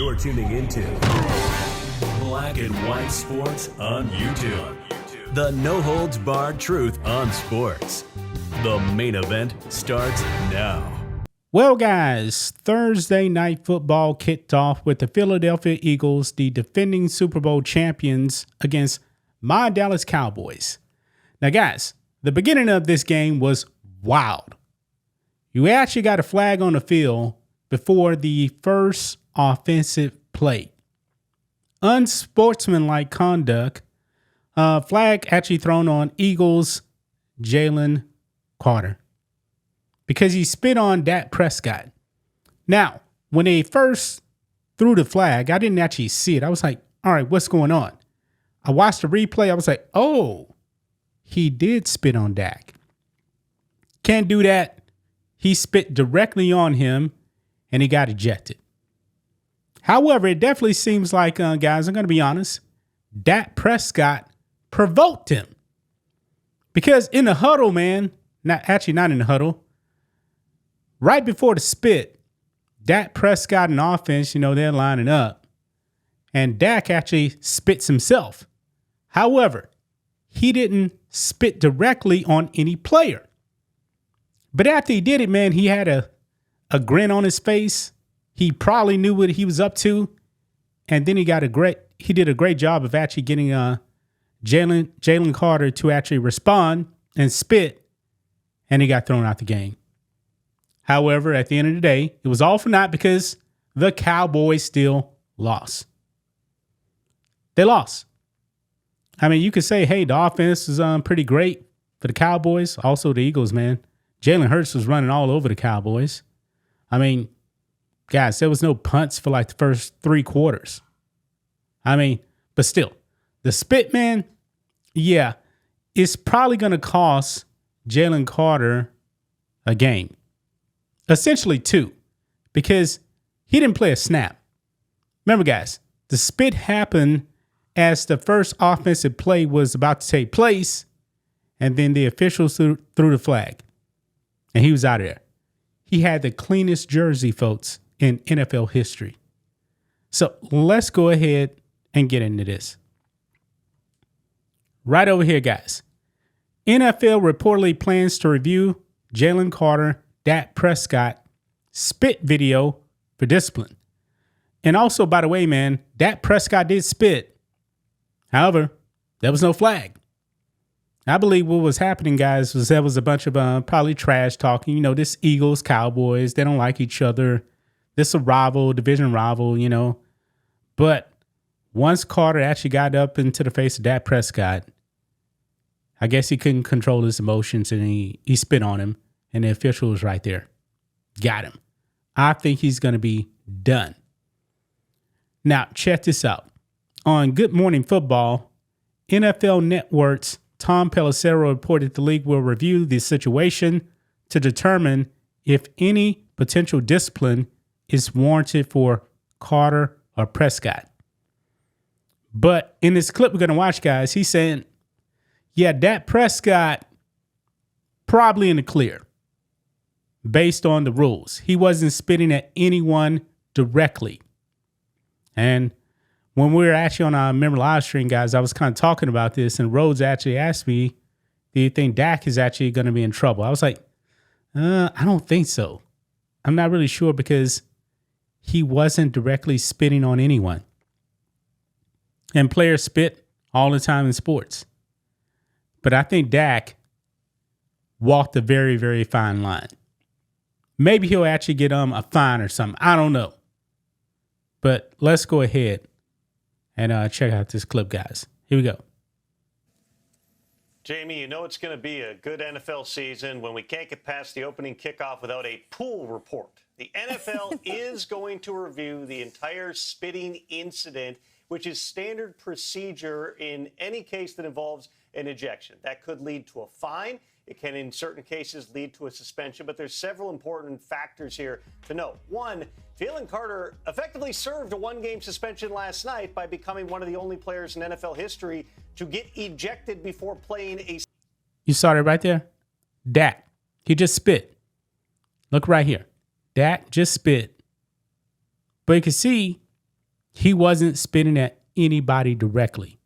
You're tuning into Black and White Sports on YouTube. The no-holds-barred truth on sports. The main event starts now. Well, guys, Thursday night football kicked off with the Philadelphia Eagles, the defending Super Bowl champions, against my Dallas Cowboys. Now, guys, the beginning of this game was wild. You actually got a flag on the field before the first offensive play. Unsportsmanlike conduct. Flag actually thrown on Eagles Jalen Carter because he spit on Dak Prescott. Now, when they first threw the flag, I didn't actually see it. I was like, all right, what's going on? I watched the replay. I was like, oh, he did spit on Dak. Can't do that. He spit directly on him and he got ejected. However, it definitely seems like, guys, I'm going to be honest, Dak Prescott provoked him. Because in the huddle, man, not in the huddle, right before the spit, Dak Prescott and offense, they're lining up. And Dak actually spits himself. However, he didn't spit directly on any player. But after he did it, man, he had a grin on his face. He probably knew what he was up to. And then he did a great job of actually getting Jalen Carter to actually respond and spit. And he got thrown out the game. However, at the end of the day, it was all for naught because the Cowboys still lost. They lost. I mean, you could say, hey, the offense is pretty great for the Cowboys. Also the Eagles, man. Jalen Hurts was running all over the Cowboys. I mean, guys, there was no punts for like the first 3 quarters. I mean, but still, the spit, man, yeah, it's probably going to cost Jalen Carter a game. Essentially 2, because he didn't play a snap. Remember, guys, the spit happened as the first offensive play was about to take place, and then the officials threw the flag, and he was out of there. He had the cleanest jersey, folks, in NFL history. So let's go ahead and get into this. Right over here, guys. NFL reportedly plans to review Jalen Carter, Dak Prescott spit video for discipline. And also, by the way, man, Dak Prescott did spit. However, there was no flag. I believe what was happening, guys, was there was a bunch of probably trash talking. This Eagles, Cowboys, they don't like each other. This is a rival, division rival, But once Carter actually got up into the face of Dak Prescott, I guess he couldn't control his emotions and he spit on him. And the official was right there. Got him. I think he's going to be done. Now, check this out. On Good Morning Football, NFL Network's Tom Pelissero reported the league will review the situation to determine if any potential discipline is warranted for Carter or Prescott. But in this clip we're going to watch, guys, he's saying, yeah, Dak Prescott probably in the clear based on the rules. He wasn't spitting at anyone directly. And when we were actually on our member live stream, guys, I was kind of talking about this, and Rhodes actually asked me, do you think Dak is actually going to be in trouble? I was like, I don't think so. I'm not really sure because he wasn't directly spitting on anyone. And players spit all the time in sports. But I think Dak walked a very, very fine line. Maybe he'll actually get a fine or something. I don't know. But let's go ahead and check out this clip, guys. Here we go. Jamie, it's going to be a good NFL season when we can't get past the opening kickoff without a pool report. The NFL is going to review the entire spitting incident, which is standard procedure in any case that involves an ejection. That could lead to a fine. It can, in certain cases, lead to a suspension, but there's several important factors here to note. One, Jalen Carter effectively served a 1-game suspension last night by becoming one of the only players in NFL history to get ejected before playing a... You saw it right there? Dak. He just spit. Look right here. Dak just spit. But you can see he wasn't spitting at anybody directly.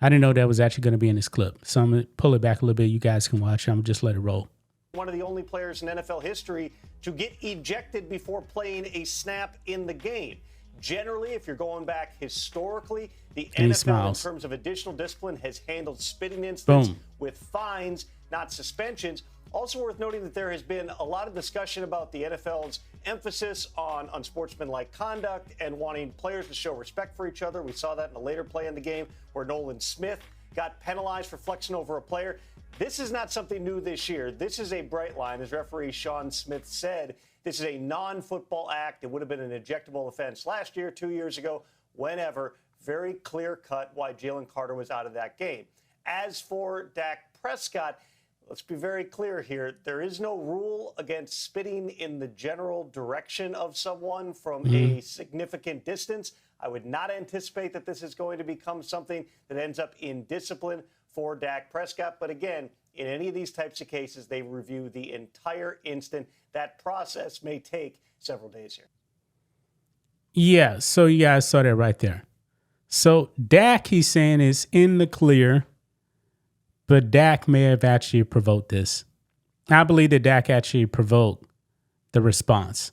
I didn't know that was actually going to be in this clip. So I'm going to pull it back a little bit. You guys can watch. I'm going to just let it roll. One of the only players in NFL history to get ejected before playing a snap in the game. Generally, if you're going back historically, the NFL, in terms of additional discipline, has handled spitting incidents with fines, not suspensions. Also worth noting that there has been a lot of discussion about the NFL's emphasis on unsportsmanlike conduct and wanting players to show respect for each other. We saw that in a later play in the game where Nolan Smith got penalized for flexing over a player. This is not something new this year. This is a bright line. As referee Sean Smith said, this is a non-football act. It would have been an ejectable offense last year, 2 years ago, whenever. Very clear cut why Jalen Carter was out of that game. As for Dak Prescott, let's be very clear here. There is no rule against spitting in the general direction of someone from a significant distance. I would not anticipate that this is going to become something that ends up in discipline for Dak Prescott. But again, in any of these types of cases, they review the entire instant. That process may take several days here. Yeah, so you guys saw that right there. So Dak, he's saying, is in the clear, but Dak may have actually provoked this. I believe that Dak actually provoked the response.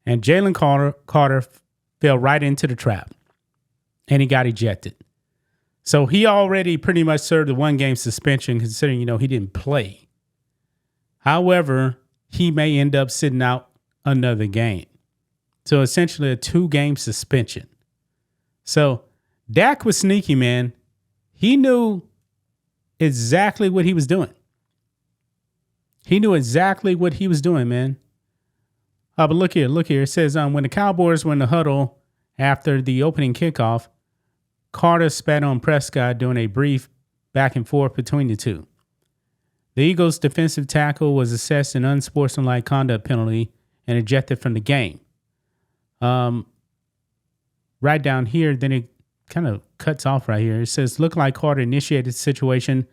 And Jalen Carter fell right into the trap, and he got ejected. So he already pretty much served a 1-game suspension, considering, he didn't play. However, he may end up sitting out another game. So essentially a 2-game suspension. So Dak was sneaky, man. He knew exactly what he was doing. He knew exactly what he was doing, man. But look here. It says when the Cowboys were in the huddle after the opening kickoff, Carter spat on Prescott during a brief back and forth between the two. The Eagles' defensive tackle was assessed an unsportsmanlike conduct penalty and ejected from the game. Right down here, then it kind of cuts off right here. It says, looked like Carter initiated the situation,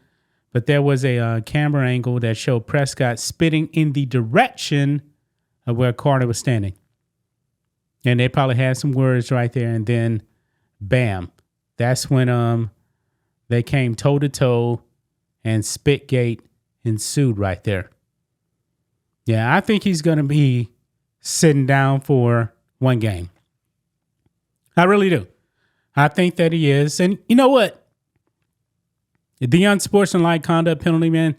but there was a camera angle that showed Prescott spitting in the direction of where Carter was standing. And they probably had some words right there, and then bam. That's when they came toe-to-toe and Spitgate ensued right there. Yeah, I think he's going to be sitting down for 1 game. I really do. I think that he is. And you know what? The unsportsmanlike conduct penalty, man,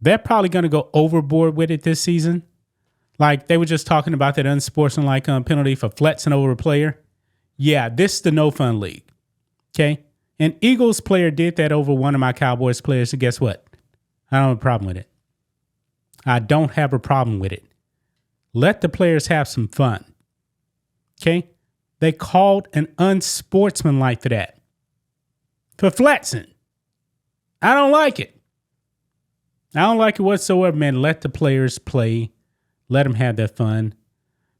they're probably going to go overboard with it this season. Like they were just talking about that unsportsmanlike penalty for flexing over a player. Yeah, this is the no fun league. Okay. An Eagles player did that over one of my Cowboys players. And guess what? I don't have a problem with it. I don't have a problem with it. Let the players have some fun. Okay. They called an unsportsmanlike for that. For flexing. I don't like it. I don't like it whatsoever, man. Let the players play. Let them have their fun.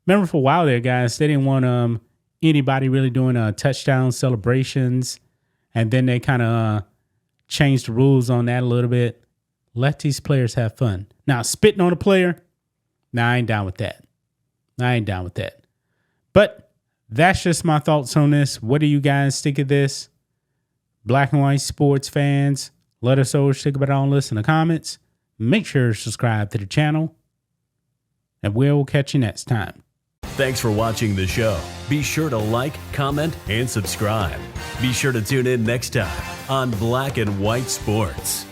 Remember for a while there, guys, they didn't want anybody really doing touchdown celebrations. And then they kind of changed the rules on that a little bit. Let these players have fun. Now, spitting on a player, I ain't down with that. But that's just my thoughts on this. What do you guys think of this? Black and white sports fans, let us know what you think about all this in the comments. Make sure to subscribe to the channel. And we'll catch you next time. Thanks for watching the show. Be sure to like, comment, and subscribe. Be sure to tune in next time on Black and White Sports.